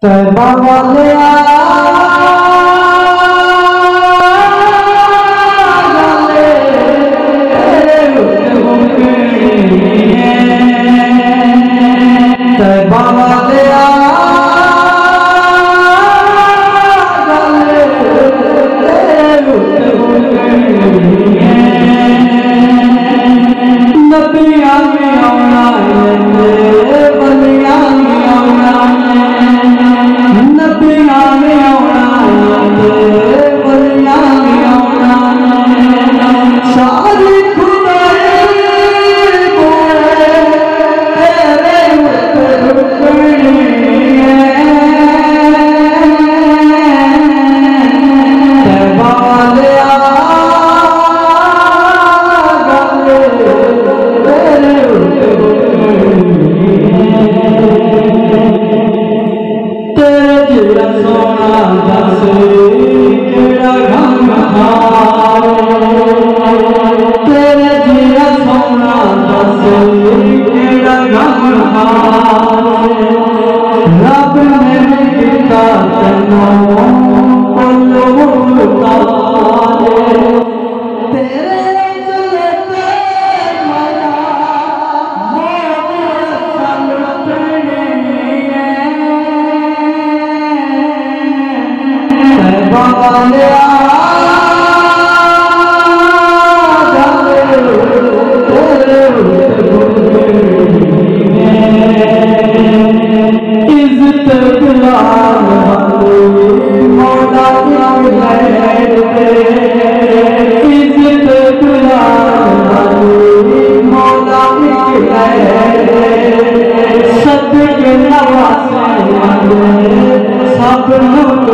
तैबा वाले तैबा वाले नबिया में आना बलिया में आना नबिया में आना बलिया में आना सारी खुदाई को तेरे रुकनी तैबा वाले सोना दस केड़ा गम तेरे जिया सोना दस केड़ा गम रब ने किता तैनूं कोलूता तेरे चले ते माया मोर संगतने तैबा वाले इज्जत गुलाम मौला इज्जत गुलाम मौला सदके नवाज़े सब लोग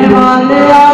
वाले